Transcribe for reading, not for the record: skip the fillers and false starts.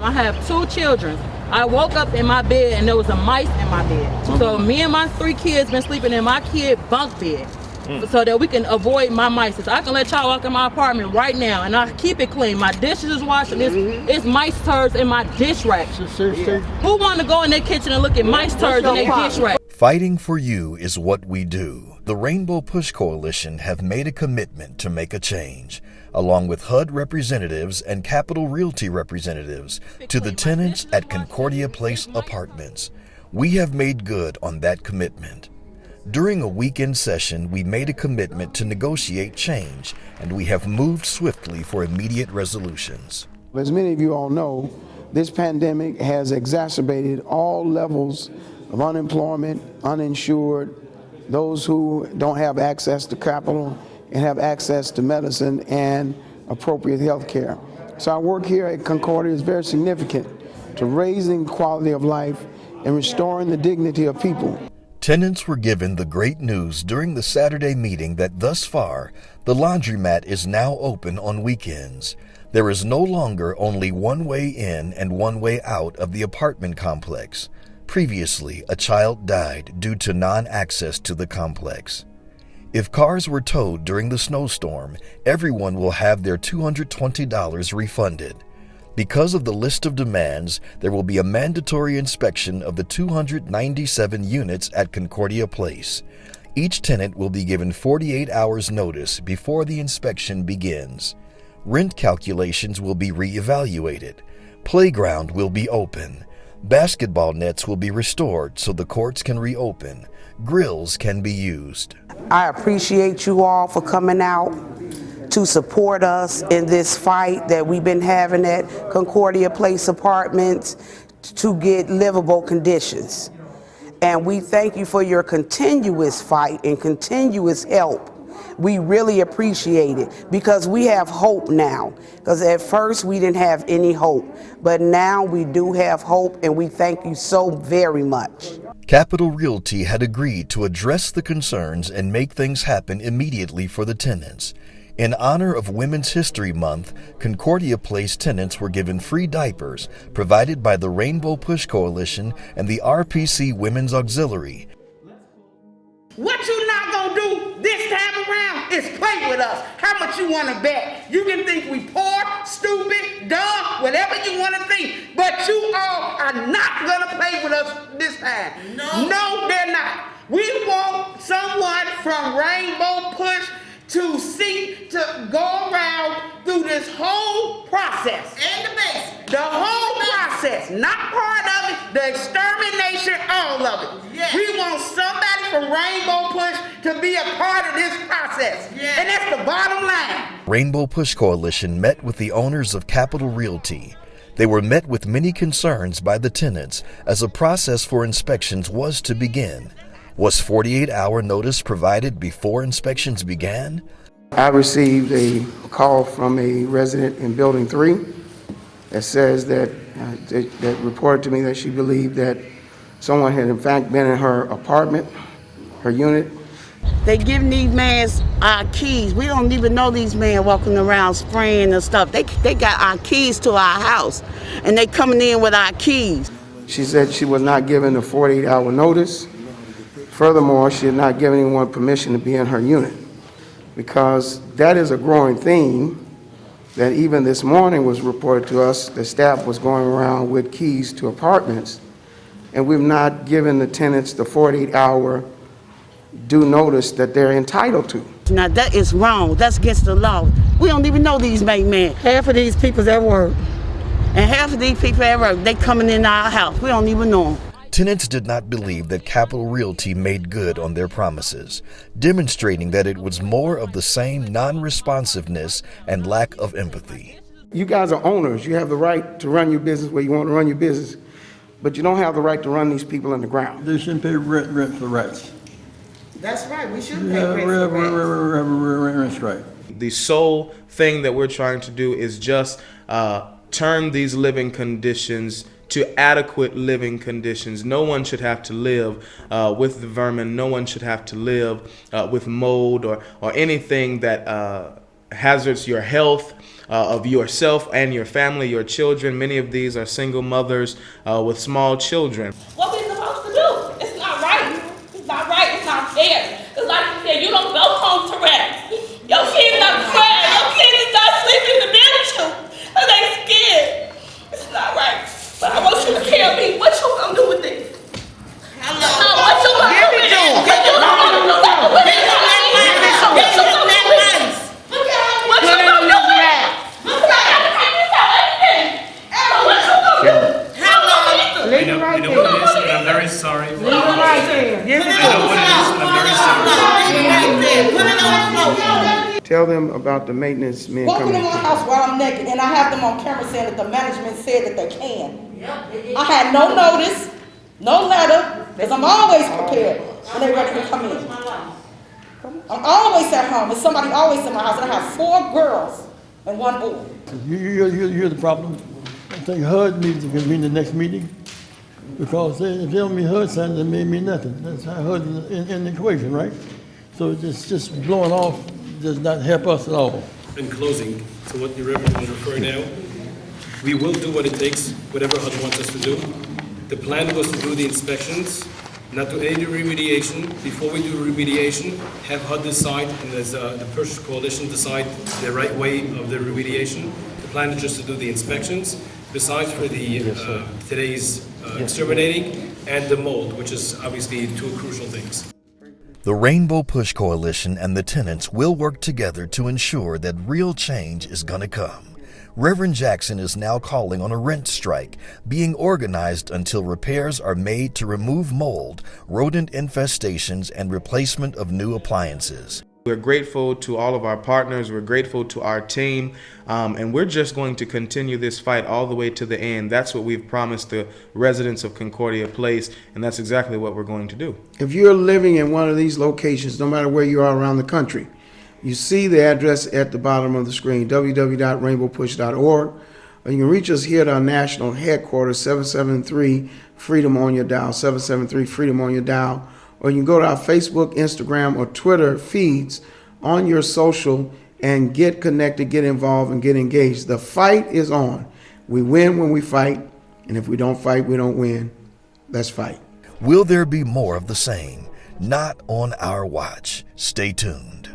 I have 2 children. I woke up in my bed and there was a mice in my bed. So me and my 3 kids been sleeping in my kid bunk bed so that we can avoid my mice. So I can let y'all walk in my apartment right now and I keep it clean. My dishes is washed. It's mice turds in my dish rack. Who want to go in their kitchen and look at mice turds in their dish rack? Fighting for you is what we do. The Rainbow Push Coalition have made a commitment to make a change, along with HUD representatives and Capital Realty representatives, to the tenants at Concordia Place Apartments. We have made good on that commitment. During a weekend session, we made a commitment to negotiate change, and we have moved swiftly for immediate resolutions. As many of you all know, this pandemic has exacerbated all levels of unemployment, uninsured, those who don't have access to capital and have access to medicine and appropriate health care. So our work here at Concordia is very significant to raising quality of life and restoring the dignity of people. Tenants were given the great news during the Saturday meeting that thus far, the laundromat is now open on weekends. There is no longer only one way in and one way out of the apartment complex. Previously, a child died due to non-access to the complex. If cars were towed during the snowstorm, everyone will have their $220 refunded. Because of the list of demands, there will be a mandatory inspection of the 297 units at Concordia Place. Each tenant will be given 48 hours notice before the inspection begins. Rent calculations will be reevaluated. Playground will be open. Basketball nets will be restored so the courts can reopen. Grills can be used. I appreciate you all for coming out to support us in this fight that we've been having at Concordia Place Apartments to get livable conditions. And we thank you for your continuous fight and continuous help. We really appreciate it because we have hope now. Because at first we didn't have any hope, but now we do have hope, and we thank you so very much. Capital Realty had agreed to address the concerns and make things happen immediately for the tenants. In honor of Women's History Month, Concordia Place tenants were given free diapers provided by the Rainbow Push Coalition and the RPC Women's Auxiliary. What you not gonna do this time around is play with us. How much you wanna bet? You can think we poor, stupid, dumb, whatever you wanna think, but you all are not gonna play with us this time. No, they're not. We want someone from Rainbow Push to go around through this whole process. And the basics. The whole process, not part of it, the extermination, all of it. Yes. We want somebody from Rainbow Push to be a part of this process. Yes. And that's the bottom line. Rainbow Push Coalition met with the owners of Capital Realty. They were met with many concerns by the tenants as a process for inspections was to begin. Was 48-hour notice provided before inspections began? I received a call from a resident in Building 3 that says that reported to me that she believed that someone had in fact been in her apartment, her unit. They giving these men our keys. We don't even know these men walking around spraying and stuff. They got our keys to our house, and they coming in with our keys. She said she was not given a 48-hour notice. Furthermore, she had not given anyone permission to be in her unit, because that is a growing theme that even this morning was reported to us. The staff was going around with keys to apartments, and we've not given the tenants the 48-hour due notice that they're entitled to. Now that is wrong. That's against the law. We don't even know these men. Half of these people at work, and half of these people at work, they coming in our house. We don't even know them. Tenants did not believe that Capital Realty made good on their promises, demonstrating that it was more of the same non-responsiveness and lack of empathy. You guys are owners. You have the right to run your business where you want to run your business, but you don't have the right to run these people in the ground. They shouldn't pay rent for rats. That's right. We shouldn't pay rent for Rent's right. The sole thing that we're trying to do is just turn these living conditions to adequate living conditions. No one should have to live with the vermin. No one should have to live with mold or anything that hazards your health, of yourself and your family, your children. Many of these are single mothers with small children. What we supposed to do? It's not right. It's not right. It's not fair. It's like you said, you don't go home to rest. Your kids are crying. Your kids is not sleeping in the bed with you. And they scared. It's not right. But I want you to tell me what you gonna do with this. What you gonna do with it? What you gonna do with it? What you gonna do with it? What you gonna do with it? I gotta take this out. Everything. What you gonna do? I know what it is, and I'm very sorry. I know what it is, and I'm very sorry. Tell them about the maintenance men Walking coming in my in. house while I'm naked, and I have them on camera saying that the management said that they can. I had no notice, no letter, because I'm always prepared when they're ready to come in. I'm always at home, and somebody always in my house, and I have 4 girls and 1 boy. You're the problem. I think HUD needs to convene the next meeting, because if they don't mean HUD signs, it may mean nothing. That's how HUD is in the equation, right? So just blowing off does not help us at all. In closing, to what the Reverend was referring now, we will do what it takes, whatever HUD wants us to do. The plan was to do the inspections, not do any remediation. Before we do remediation, have HUD decide, and as the Purchase Coalition decide the right way of the remediation. The plan is just to do the inspections, besides for the today's exterminating and the mold, which is obviously 2 crucial things. The Rainbow Push Coalition and the tenants will work together to ensure that real change is going to come. Reverend Jackson is now calling on a rent strike being organized until repairs are made to remove mold, rodent infestations, and replacement of new appliances. We're grateful to all of our partners. We're grateful to our team. And we're just going to continue this fight all the way to the end. That's what we've promised the residents of Concordia Place, and that's exactly what we're going to do. If you're living in one of these locations, no matter where you are around the country, you see the address at the bottom of the screen, www.rainbowpush.org. Or you can reach us here at our national headquarters, 773 Freedom on your dial, 773 Freedom on your dial. Or you can go to our Facebook, Instagram, or Twitter feeds on your social and get connected, get involved, and get engaged. The fight is on. We win when we fight, and if we don't fight, we don't win. Let's fight. Will there be more of the same? Not on our watch. Stay tuned.